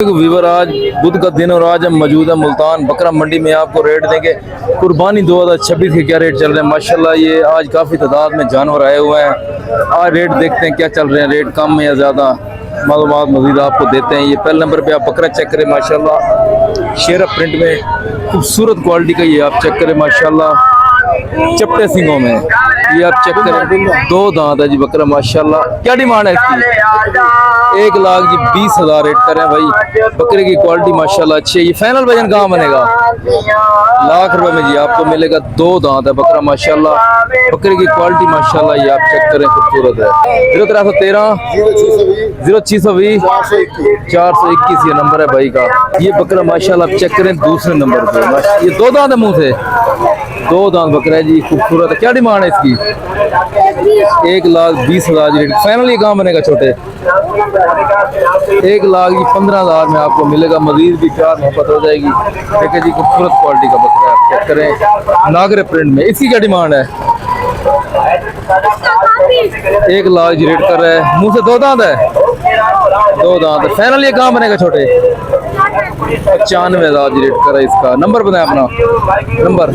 Weaver आज बुध का दिन और आज हम मौजूद है मुल्तान बकरा मंडी में। आपको रेट देंगे कुर्बानी 2026 के क्या रेट चल रहे हैं। माशाल्लाह ये आज काफ़ी तादाद में जानवर आए हुए हैं। आज रेट देखते हैं क्या चल रहे हैं, रेट कम या ज़्यादा, मालूमात मज़ीद आपको देते हैं। ये पहले नंबर पे आप बकरा चेक करें, माशाल्लाह शेरा प्रिंट में खूबसूरत क्वालिटी का ये आप चेक करें, माशाल्लाह चपटे सिंगों में ये आप चेक करें। दो दांत है जी बकरा, माशाल्लाह। क्या डिमांड है इसकी? 1,20,000 रेट करें भाई। बकरे की क्वालिटी माशाल्लाह अच्छी है। ये फाइनल वजन कहाँ बनेगा? लाख रुपए में जी आपको मिलेगा। दो दांत है बकरा, माशाल्लाह। बकरे की क्वालिटी माशाल्लाह ये आप चेक करें, खूबसूरत है। 0313 0620 421 ये नंबर है भाई का। ये बकरा माशाल्लाह आप चेक करें दूसरे नंबर पे। ये दो दांत है मुंह से, दो दांत बकरा है जी, खूबसूरत है। क्या डिमांड है इसकी? 1,20,000 रेट फाइनल। ये कहाँ बनेगा छोटे? 1,15,000 में आपको मिलेगा। मजीद भी प्यार मोहब्बत हो जाएगी। देखिए जी खूबसूरत क्वालिटी का बकरा है, आप चेक करें नागरे प्रिंट में। इसकी क्या डिमांड है? 1,00,000 जी रेट कर रहा है। मुंह से दो दांत है, दो दांत है। फाइनल ये कहाँ बनेगा छोटे? 95,000 जी रेट कर रहा है इसका। नंबर बताएं अपना। नंबर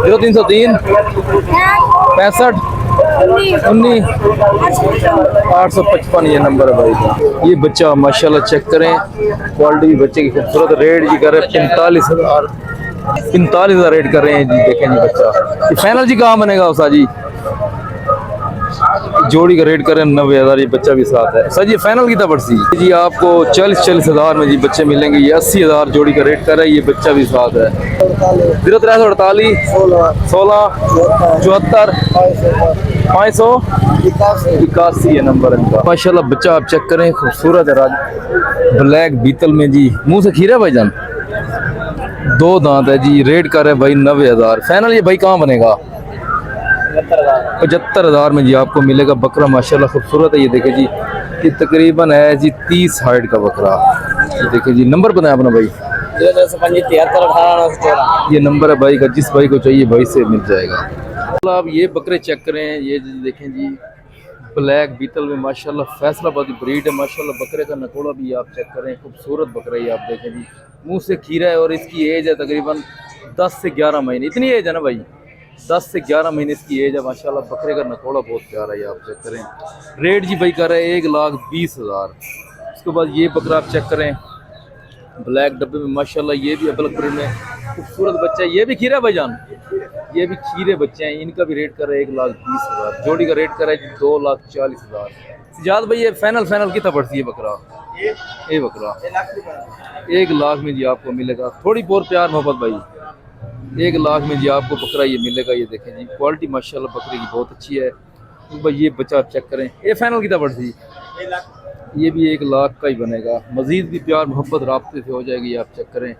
0303 65 19 855 ये नंबर है भाई का। ये बच्चा माशाल्लाह चेक करें, क्वालिटी भी बच्चे की खूबसूरत। रेट जी कर रहे हैं 45,000 रेट कर रहे हैं जी। देखें जी बच्चा। ये फाइनल जी कहाँ बनेगा उसा जी? जोड़ी का रेट करें 90,000। ये बच्चा भी साथ है सर। ये फाइनल की तबरसी जी आपको 40,000 में जी बच्चे मिलेंगे। ये 80,000 जोड़ी का रेट कर रहा है। ये बच्चा भी साथ है। 0348 16 74 581 ये नंबर है इनका। माशाल्लाह बच्चा आप चेक करें, खूबसूरत है राज ब्लैक बीतल में जी। मुंह से खीरा भाईजान, दो दांत है जी। रेट कर रहे भाई 90,000। फाइनल ये भाई कहाँ बनेगा? 75,000 में जी आपको मिलेगा। बकरा माशाल्लाह खूबसूरत है। ये देखे जी, ये तकरीबन है जी 30 हाइट का बकरा। ये देखे जी। नंबर बताएं अपना भाई। 73 ये नंबर है भाई का, जिस भाई को चाहिए भाई से मिल जाएगा। आप ये बकरे चेक करें, ये देखें जी ब्लैक बीतल में माशाल्लाह फैसलाबादी ब्रीड है। माशाल्लाह बकरे का नकोड़ा भी आप चेक करें, खूबसूरत बकरा ये आप देखें जी। मुंह से खीरा है और इसकी एज है तकरीबन 10 से 11 महीने। इतनी एज है ना भाई, 10 से 11 महीने इसकी एज है। माशाल्लाह बकरे का नकोड़ा बहुत प्यारा है, ये आप चेक करें। रेट जी भाई कर रहे हैं 1,20,000। उसके बाद ये बकरा आप चेक करें ब्लैक डब्बे में, माशाल्लाह ये भी ब्लैक प्रिंट में खूबसूरत बच्चा है। ये भी खीरा भाईजान, ये भी खीरे बच्चे हैं। इनका भी रेट कर रहा है 1,20,000। जोड़ी का रेट कर रहा है 2,40,000। सिजाद भाई ये फाइनल कितना पड़ती है बकरा? ये बकरा 1,00,000 में जी आपको मिलेगा। थोड़ी बहुत प्यार मोहब्बत भाई, 1,00,000 में जी आपको बकरा ये मिलेगा। ये देखें जी क्वालिटी माशाल्लाह बकरे की बहुत अच्छी है भाई। ये बच्चा आप चेक करें। ये फाइनल कितना पड़ती? ये भी 1,00,000 का ही बनेगा। मजीद भी प्यार मोहब्बत राब्ते से हो जाएगी। आप चेक करें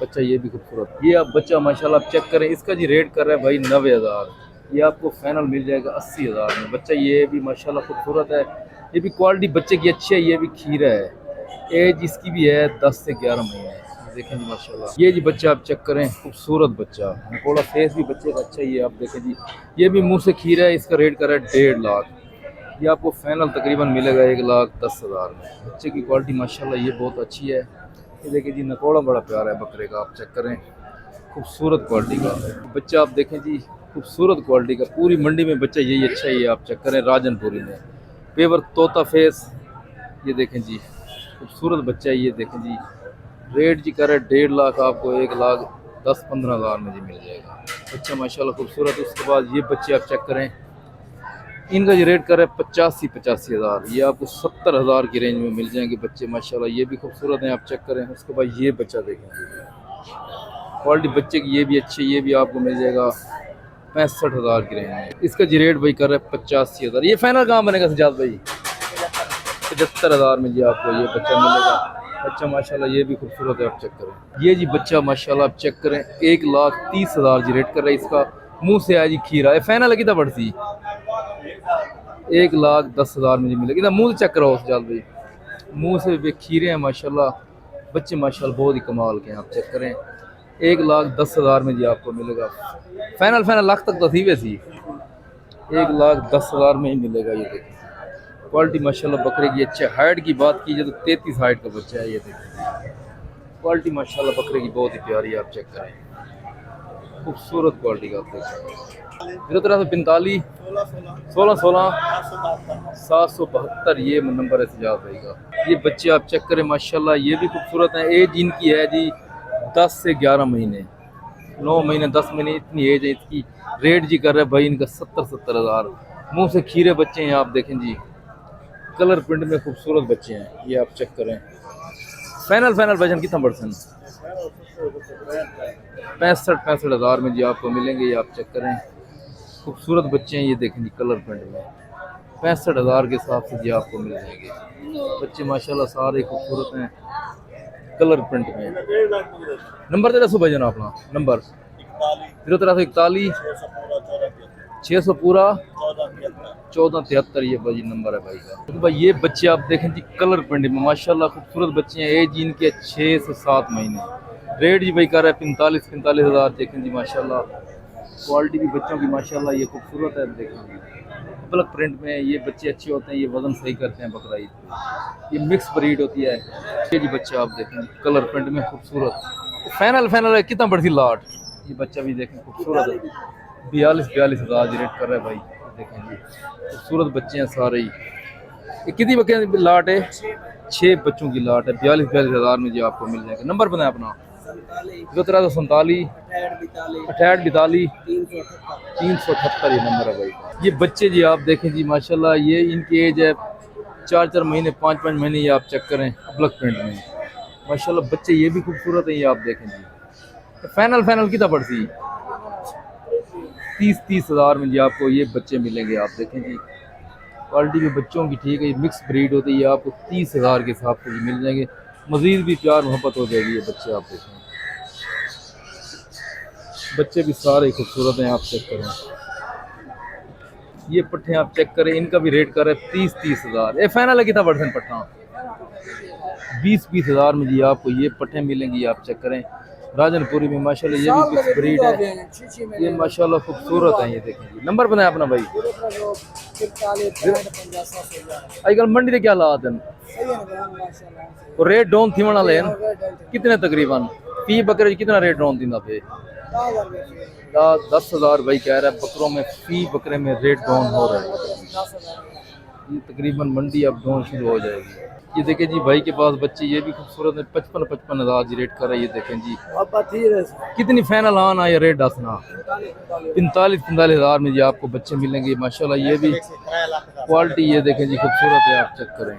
बच्चा, ये भी खूबसूरत। ये आप बच्चा माशाल्लाह आप चेक करें। इसका जी रेट कर रहा है भाई 90,000। ये आपको फाइनल मिल जाएगा 80,000 में। बच्चा ये भी माशाल्लाह खूबसूरत है। ये भी क्वालिटी बच्चे की अच्छी है। ये भी खीरा है। एज इसकी भी है 10 से 11 महीने। देखें जी माशाल्लाह। ये जी बच्चा आप चेक करें, खूबसूरत बच्चा। थोड़ा फेस भी बच्चे का अच्छा ही है। आप देखें जी ये भी मुँह से खीरा है। इसका रेट कर रहा है 1,50,000। ये आपको फाइनल तकरीबन मिलेगा 1,10,000 में। बच्चे की क्वालिटी माशाल्लाह ये बहुत अच्छी है। ये देखिए जी नकोड़ा बड़ा प्यारा है बकरे का, आप चेक करें खूबसूरत क्वालिटी का बच्चा। आप देखें जी खूबसूरत क्वालिटी का। पूरी मंडी में बच्चा यही अच्छा ही है। आप चेक करें राजनपुरी में पेवर तोता फेस। ये देखें जी खूबसूरत बच्चा है। ये देखें जी रेट जी कर रहे 1,50,000। आपको 1,10-15,000 में जी मिल जाएगा बच्चा माशाल्लाह खूबसूरत। उसके बाद ये बच्चे आप चेक करें, इनका ये रेट कर रहा है 85,000। ये आपको 70,000 की रेंज में मिल जाएंगे बच्चे माशाल्लाह। ये भी खूबसूरत हैं, आप चेक करें। उसके बाद ये बच्चा देखेंगे, क्वालिटी बच्चे की ये भी अच्छी। ये भी आपको मिल जाएगा 65,000 की रेंज में। इसका जी रेट भाई कर रहा है 85,000। ये फाइनल कहाँ बनेगा सजाद भाई? 75,000 में जी आपको ये बच्चा मिलेगा। बच्चा माशाल्लाह ये भी खूबसूरत है, आप चेक करें। ये जी बच्चा माशाल्लाह आप चेक करें 1,30,000 जी रेट कर रहा है इसका। मुँह से आज खीरा है। फाइनल कितना बढ़ती? 1,10,000 में जी मिलेगी ना। मुँह से चेक करो सजाद भाई, मुँह से भी खीरे हैं माशाल्लाह। बच्चे माशाल्लाह बहुत ही कमाल के हैं, आप चेक करें। 1,10,000 में जी आपको मिलेगा। फाइनल लाख तक तो थी वैसी, 1,10,000 में ही मिलेगा। ये देखिए क्वालिटी माशाल्लाह बकरे की अच्छे। हाइट की बात की जाए तो 33 हाइट का बच्चा है, ये देखिए क्वालिटी माशाल्लाह बकरे की बहुत ही प्यारी है। आप चेक करें, खूबसूरत क्वालिटी का आप देखें। 043 16 772 ये नंबर है सजाद भाई का। ये बच्चे आप चेक करें माशाल्लाह, ये भी खूबसूरत हैं। एज इनकी है जी 10 से 11 महीने, 9 महीने 10 महीने इतनी एज है इसकी। रेट जी कर रहा है भाई इनका 70 हज़ार। मुंह से खीरे बच्चे हैं, आप देखें जी, कलर प्रिंट में खूबसूरत बच्चे हैं। ये आप चेक करें। फाइनल वजन कितना परसेंट? 65 हज़ार में जी आपको मिलेंगे। ये आप चेक करें, खूबसूरत बच्चे हैं। ये देखें जी कलर प्रिंट में 65 हज़ार के हिसाब से जी आपको मिल जाएंगे बच्चे माशाल्लाह, सारे खूबसूरत हैं कलर प्रिंट में। नंबर दे दो भाईजान अपना नंबर। 041 600 पूरा 1473 ये भाई नंबर है भाई का। तो भाई ये बच्चे आप देखें जी कलर प्रिंट में माशाल्लाह खूबसूरत बच्चे हैं। एज इनके 6 से 7 महीने। रेट जी भाई कर रहा है 45 हज़ार। देखें जी माशाल्लाह, क्वालिटी भी बच्चों की माशाल्लाह ये खूबसूरत है। देखें ब्लैक प्रिंट में ये बच्चे अच्छे होते हैं, ये वजन सही करते हैं बकरा ईद पे। ये मिक्स ब्रीड होती है। ये जी बच्चे आप देखें कलर प्रिंट में खूबसूरत। फाइनल है कितना बढ़ती लाट। ये बच्चा भी देखें खूबसूरत है, 42 हज़ार रेट कर रहा है भाई। देखें जी खूबसूरत बच्चे हैं सारे ही। ये कितनी बच्चे लाट है? 6 बच्चों की लाट है। 42 हज़ार में जी आपको मिल जाएगा। नंबर बनाए अपना। 043 68 378 ये नंबर है भाई। ये बच्चे जी आप देखें जी माशाल्लाह, ये इनकी एज है 4 महीने 5 महीने। ये आप चेक करें ब्लैक प्रिंट में माशाल्लाह बच्चे ये भी खूबसूरत है। ये आप देखें जी। फाइनल कितना पड़ती? 30 हज़ार में जी आपको ये बच्चे मिलेंगे। आप देखें जी क्वालिटी भी बच्चों की ठीक है। ये मिक्स ब्रीड होती है। आपको 30 हज़ार के हिसाब से मिल जाएंगे। मज़ीद भी प्यार मोहब्बत हो जाएगी। ये बच्चे आप देखें, बच्चे भी सारे खूबसूरत हैं। आप चेक करें, ये पट्ठे आप चेक करें, इनका भी रेट कर रहे हैं 30 हज़ार। ये फाइनल है कितना परसेंट पट्ठा? 20 हज़ार में जी आपको ये पट्ठे मिलेंगी। आप चेक करें राजनपुरी में माशाल्लाह, ये भी मिक्स ब्रीड है। ये माशाल्लाह खूबसूरत है। ये देखें जी। नंबर बनाया अपना भाई। आजकल मंडी के क्या हालात हैं? और रेट डाउन थी वाला लेन कितने तकरीबन फी बकरे कितना रेट डाउन थी पे? 10 हज़ार भाई कह रहा है बकरों में, फी बकरे में रेट डाउन हो रहा है। ये तकरीबन मंडी अब डाउन शुरू हो जाएगी। ये देखें जी भाई के पास बच्चे ये भी खूबसूरत है। 55 हज़ार जी रेट कर रहा है। ये देखें जी कितनी फाइनल आना या रेट दसना? 45 हज़ार में जी आपको बच्चे मिलेंगे माशाल्लाह। ये भी क्वालिटी ये देखें जी खूबसूरत है। आप चेक करें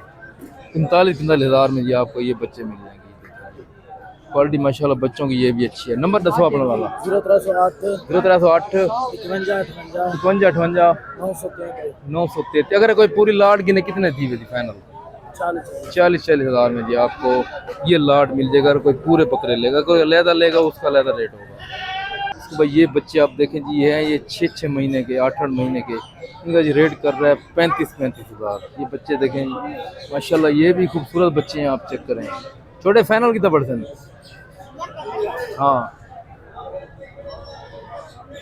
45 हज़ार में जी आपको ये बच्चे मिल जाएंगे। क्वालिटी माशाल्लाह बच्चों की ये भी अच्छी है। नंबर दसो अपना वाला। 038 55 933। अगर कोई पूरी लाट गिने कितने थी वैसे फाइनल? 40 हज़ार में जी आपको ये लाट मिल जाएगा। अगर कोई पूरे पकड़े लेगा, कोई अलहदा लेगा उसका अलहदा रेट होगा। तो भाई ये बच्चे आप देखें जी, ये हैं ये 6 महीने के 8 महीने के। इनका जी रेट कर रहा है 35 हज़ार। ये बच्चे देखें माशाल्लाह, ये भी खूबसूरत बच्चे हैं। आप चेक करें छोटे। फाइनल कितना परसेंट? हाँ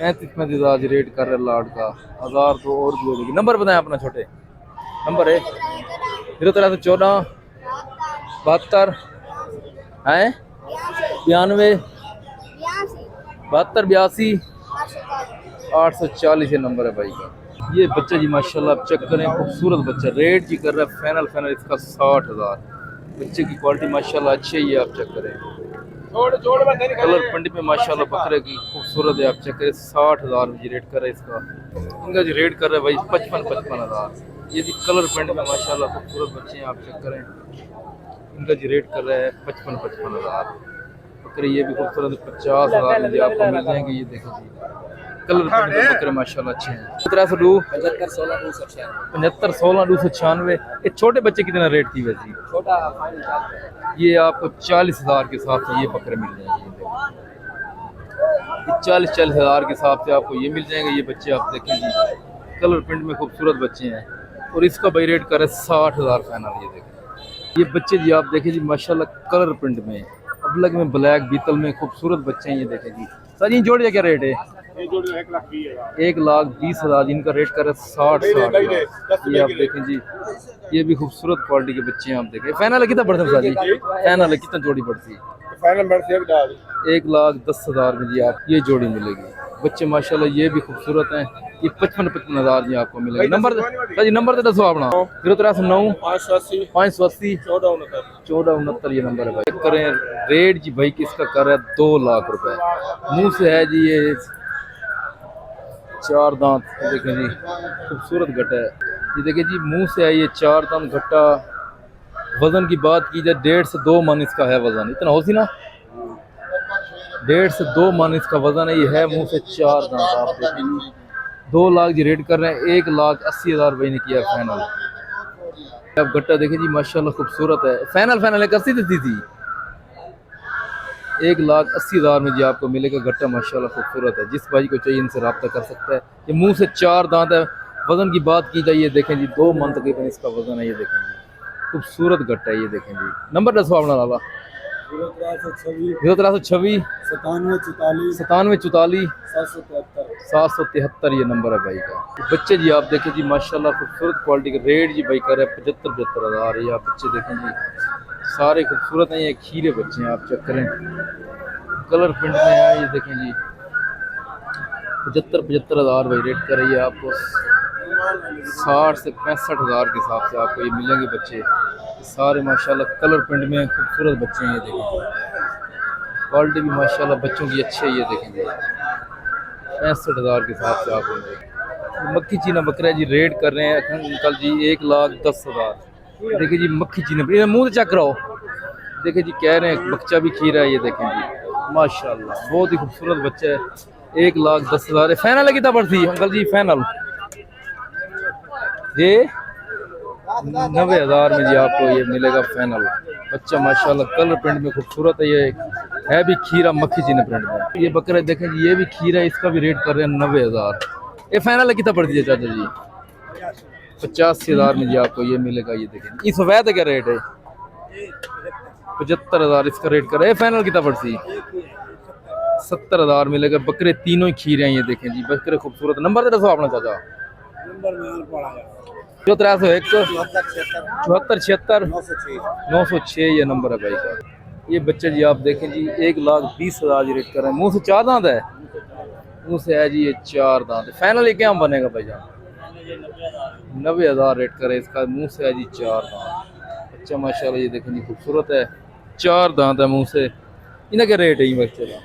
35 हज़ार रेट कर रहे लाट का। 1000 तो और भी होगी। नंबर बताएं अपना छोटे। नंबर है 014 72 है 92 72 82 840 ये नंबर है भाई का। ये बच्चा जी माशाल्लाह आप चेक करें खूबसूरत बच्चा। रेट जी कर रहा है फाइनल इसका 60 हज़ार। बच्चे की क्वालिटी माशाल्लाह अच्छी है। ये आप चेक करें कलर पंडी में माशाल्लाह बकरे की खूबसूरत है। आप चेक करें 60 हज़ार में जी रेट कर रहा है इसका। इनका जी रेट कर रहा है भाई 55 हज़ार। ये भी कलर पेंट में माशाल्लाह खूबसूरत बच्चे हैं। आप चेक करें इनका जी रेट कर रहा है 55 हज़ार। बकरे ये भी खूबसूरत 50 हज़ार में जी आपको मिल जाएंगे। ये देखो जी कलर पेंट में बकरे माशाल्लाह अच्छे हैं। 73 75 16 296। ये छोटे बच्चे कितना रेट थी वैसे? ये आपको 40 हज़ार के हिसाब से ये बकरे मिल जाएंगे। ये 40 हज़ार के हिसाब से आपको ये मिल जाएंगे। ये बच्चे आप देखें जी कलर प्रिंट में खूबसूरत बच्चे हैं। और इसका भाई रेट कर 60 हज़ार फाइनल। ये देखें ये बच्चे जी आप देखें जी माशाल्लाह कलर प्रिंट में, अबलग में, ब्लैक बीतल में खूबसूरत बच्चे हैं। ये देखें जी सर ये जोड़ क्या रेट है? 1,20,000 इनका रेट कर 60 हज़ार। ये आप देखें जी ये भी खूबसूरत क्वालिटी के बच्चे हैं, आप देखें। फाइनल कितना पड़ता है जी? फाइनल कितना जोड़ी पड़ती है? फाइनल बढ़ती है 1,10,000 में जी आप ये जोड़ी मिलेगी। बच्चे माशाल्लाह ये भी खूबसूरत हैं। ये 55,000 जी आपको मिलेगा। नंबर जी नंबर तो दसो अपना। 0309 580 1469 ये नंबर है भाई। चेक करें रेट जी भाई किसका कर रहा है 2 लाख रुपए। मुंह से है जी ये 4 दांत, देखें जी खूबसूरत गट्टा है। ये देखिए जी मुंह से है ये 4 दांत गट्टा। वजन की बात की जाए 1.5 से 2 मन इसका है वजन, इतना हो सी ना? 1.5 से 2 मन इसका वजन है। ये है मुंह से 4 दांत। आप देखें 2 लाख जी रेट कर रहे हैं। 1,80,000 रुपये ने किया फाइनल। अब गट्टा देखें जी माशाल्लाह खूबसूरत है। फाइनल फाइनल एक 80 देती थी। 1,80,000 में जी आपको मिलेगा गट्टा माशाल्लाह खूबसूरत है। जिस भाई को चाहिए इनसे रब्ता कर सकता है। ये मुंह से 4 दांत है। वजन की बात की जाए ये देखें जी 2 मन तकरीबन इसका वजन है। ये देखें जी खूबसूरत गट्टा है। ये देखें जी नंबर दसो अपना लाला। 0326 9744 773 ये नंबर है भाई का। बच्चे जी आप देखें जी माशाल्लाह खूबसूरत क्वालिटी का रेट जी भाई कर रहे हैं 75,000 ये आप बच्चे देखें जी सारे खूबसूरत हैं। ये खीरे बच्चे हैं, आप चेक करें कलर प्रिंट में है। ये देखें जी 75,000 भाई रेट कर रही है आपको। 60 से 65,000 के हिसाब से आपको ये मिलेंगे बच्चे। सारे माशाल्लाह कलर प्रिंट में खूबसूरत बच्चे हैं। ये देखें क्वालिटी भी माशाल्लाह बच्चों की अच्छी है। ये देखें जी 65,000 के हिसाब से आप मक्खी चीना बकरा जी रेट कर रहे हैं अंकल जी 1,10,000। देखिए जी मक्खी चीना मुँह चेक कराओ। देखिए जी कह रहे हैं बच्चा भी खीरा है। ये देखें जी माशाल्लाह बहुत ही खूबसूरत बच्चा है। 1,10,000 फाइनल कितना पड़ती अंकल जी? फाइनल ये 90,000 में जी आपको ये मिलेगा फाइनल। बच्चा माशाल्लाह कलर प्रिंट में खूबसूरत है। ये है भी खीरा मक्खी चीनी प्रिंट में। ये बकरा देखें जी ये भी खीरा है। इसका भी रेट कर रहे हैं 90,000। ये फाइनल कितना पड़ती है चाचा जी? 85,000 में जी आपको ये मिलेगा। ये देखें इस वैद क्या रेट है? 75,000 इसका रेट कर रहे हैं। फाइनल कितना पड़ती? 70,000 मिलेगा। बकरे तीनों ही खीरे हैं। ये देखें जी बकरे खूबसूरत। नंबर दसो अपना चाचा। 0301 74 76 906 ये नंबर है भाई का। ये बच्चे जी आप देखें जी 1,20,000 जी रेट कर रहे हैं। मुंह से 4 दांत है। मुंह से है जी ये 4 दांत। फाइनल ये क्या बनेगा भाई जान? 90,000 रेट करे इसका। मुंह से है जी 4 दांत। बच्चा माशाल्लाह ये देखें जी खूबसूरत है। 4 दांत है मुंह से। इनका क्या रेट है ये बच्चे का?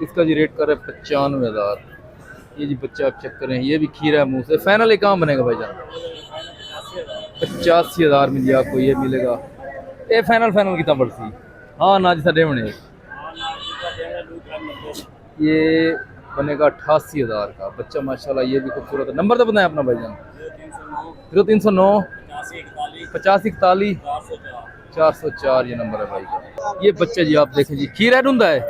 इसका जी रेट कर रहे 95,000। ये जी बच्चा आप चेक करें ये भी खीरा है मुंह से। फाइनल ये कहाँ बनेगा भाई जान? 85,000 में जी आपको ये मिलेगा। ये फाइनल कितना पड़ती? हाँ ना जी साढ़े बने ये बनेगा 88,000 का। बच्चा माशाल्लाह ये भी खूबसूरत है। नंबर तो बताएं अपना भाई जान। 0309 8541 404 ये नंबर है भाई का। ये बच्चे जी आप देखें जी खीरा ढूंढा है।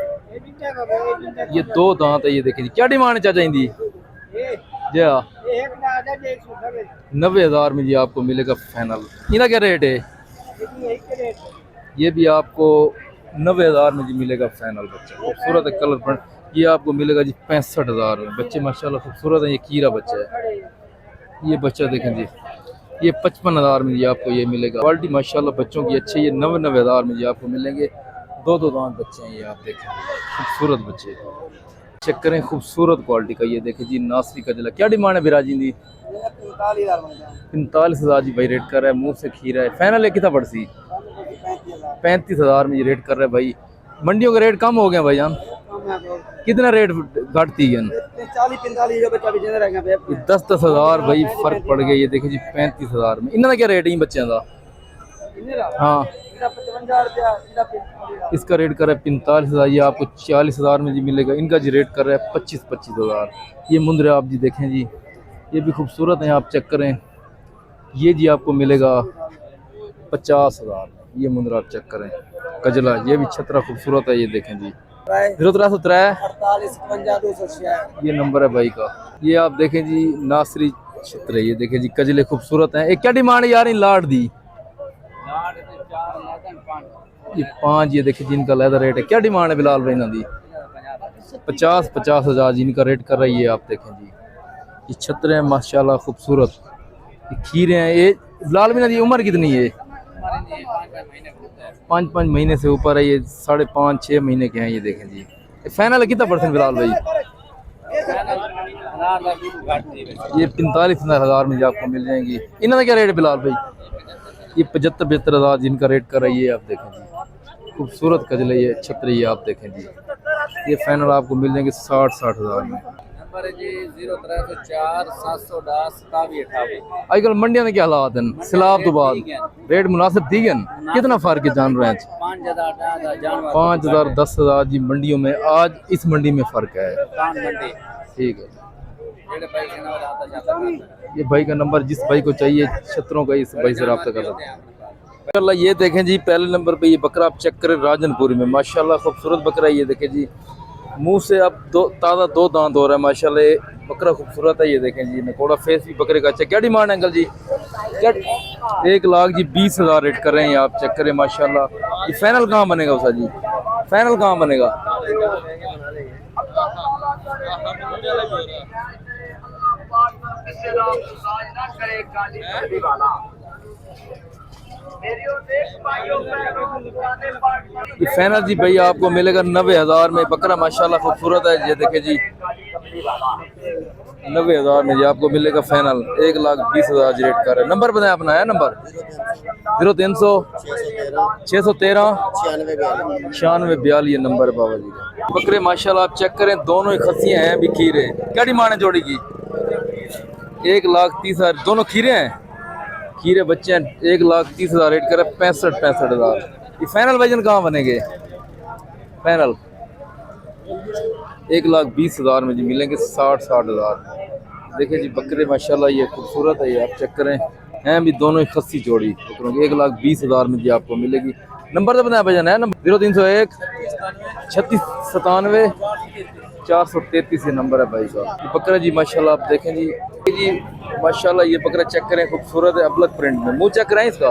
ये 2 दांत है। ये देखें जी क्या डिमांड है चाचा इनकी? जी 90,000 में जी आपको मिलेगा फाइनल। इनका क्या रेट है? ये भी आपको 90,000 में जी मिलेगा फाइनल। बच्चा खूबसूरत है कलर प्रिंट। ये आपको मिलेगा जी 65,000 में। बच्चे माशाल्लाह खूबसूरत है। ये कीरा बच्चा है। ये बच्चा देखें जी ये 55,000 में जी आपको ये मिलेगा। क्वालिटी माशाल्लाह बच्चों की अच्छी है। ये 90,000 में जी आपको मिलेंगे। 2 दांत बच्चे हैं। ये आप देखें खूबसूरत बच्चे चेक करें खूबसूरत क्वालिटी का। ये देखें जी नासरी का जला क्या डिमांड है बिराजी दी? 45,000 जी भाई रेट कर रहा है। मुंह से खीरा है। फाइनल कितना पड़ती? 35,000 में ये रेट कर रहा है भाई। मंडियों का रेट कम हो गया भाई जान। कितना रेट घटती है? 10,000 भाई फर्क पड़ गया। ये देखें जी 35,000 में। इन्होंने क्या रेट है बच्चों का? हाँ इसका रेट कर रहा है 45,000। ये आपको 40,000 में जी मिलेगा। इनका जी रेट कर रहा है 25,000। ये मुंदरे आप जी देखें जी ये भी खूबसूरत हैं, आप चेक करें। ये जी आपको मिलेगा 50,000। ये मुंदरा आप चेक करें कजला। ये भी छतरा खूबसूरत है। ये देखें जी 0303 ये नंबर है भाई का। ये आप देखें जी नासरी छतरे। ये देखें जी कजले खूबसूरत हैं। एक क्या डिमांड है यार इन लाड दी? ये 5 ये देखिए जिनका लहदा रेट है। क्या डिमांड है बिलाल भाई दी? 50,000 जिनका रेट कर रही है। आप देखें जी ये छतरे हैं माशाल्लाह खूबसूरत। ये खीरे हैं। ये बिलाल बिना, ये उम्र कितनी है? 5-5 महीने से ऊपर है। ये 5.5-6 महीने के हैं। ये देखें जी, फाइनल कितना परसेंट बिलाल भाई? ये 45,000 में जी आपको मिल जाएंगी। इन्होंने क्या रेट है बिलाल भाई? ये 75,000 जिनका रेट कर रही है। आप देखें जी, खूबसूरत कजल है ये, छतरी है। आप देखें जी, ये फाइनल आपको मिल जाएंगे 60-60,000 में। नंबर है जी 0304 710 2758। आजकल मंडिया में क्या हालात हैं? सैलाब तो बाद रेट मुनासिब दी गए। कितना फर्क है जान रहे हैं? 5,000 10,000 जी मंडियों में। आज इस मंडी में फर्क है। ठीक है। ये भाई का नंबर जिस भाई को चाहिए छतरों का, इस भाई से रब्ता कर सकते हैं। माशाल्लाह ये देखें जी, पहले नंबर पे ये बकरा आप चेक करें, राजनपुरी में माशाल्लाह खूबसूरत बकरा है। ये देखें जी, मुंह से अब ताज़ा 2 दांत हो रहा है माशाल्लाह। ये बकरा खूबसूरत है। ये देखें जी, नकोड़ा फेस भी बकरे का अच्छा। क्या डिमांड है अंकल जी? क्या 1,20,000 रेट कर रहे हैं। आप चेक करें माशाल्लाह। ये फाइनल कहाँ बनेगा उसा जी? फाइनल कहाँ बनेगा? ये फाइनल जी भैया आपको मिलेगा 90,000 में। बकरा माशाल्लाह खूबसूरत है। ये देखे जी, 90,000 में जी आपको मिलेगा फाइनल। 1,20,000 जी रेट कर रहे हैं। नंबर बताएं अपना। है नंबर 0300 613 9642 नंबर है बाबा जी का। बकरे माशाल्लाह आप चेक करें, दोनों ही खस्सियाँ हैं भी खीरे। क्या डिमांड है जोड़ी की? 1,30,000 दोनों खीरे हैं। खीरे बच्चे हैं। 1,30,000 रेट करे, 65,000। ये फाइनल वजन कहाँ बनेंगे? फाइनल 1,20,000 में जी मिलेंगे 60,000। देखिए जी बकरे माशाल्लाह ये खूबसूरत है। ये आप चेक करें, हैं भी दोनों ही खस्सी जोड़ी बकरों की। 1,20,000 में जी आपको मिलेगी। नंबर तो बताया भजन है नंबर 0301 36 97 433 ये नंबर है भाई का। ये बकरा जी माशाल्लाह आप देखें जी माशाल्लाह ये बकरा चेक करें, खूबसूरत है अबलक प्रिंट में। मुंह चेक करें इसका,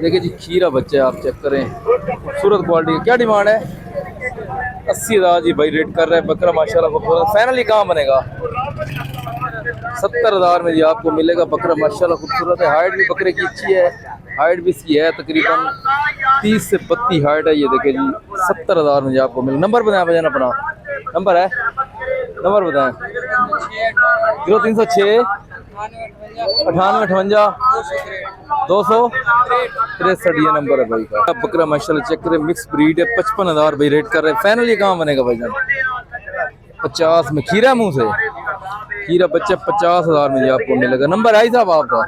देखिए जी खीरा बच्चा है। आप चेक करें, खूबसूरत क्वालिटी। क्या डिमांड है? 80,000 जी भाई रेट कर रहे हैं। बकरा माशाल्लाह खूबसूरत। फाइनली कहाँ बनेगा? 70,000 में जी आपको मिलेगा। बकरा माशाल्लाह खूबसूरत है। हाइट भी बकरे की अच्छी है। हाइट भी इसकी है तकरीबन 30 से 32 हाइट है। ये देखिए जी 70,000 में जी आपको मिलेगा। नंबर बताएं भजन अपना। नंबर है, नंबर बताएं। 0306 9858 263 ये नंबर है भाई का। बकरा माशाल्लाह चेक करें, मिक्स ब्रीड है। 55,000 भाई रेट कर रहे हैं। फाइनल ये कहाँ बनेगा भाई? 50 में खीरा मुंह से खीरा बच्चा 50,000 में जी आपको मिलेगा। नंबर है साहब आपका?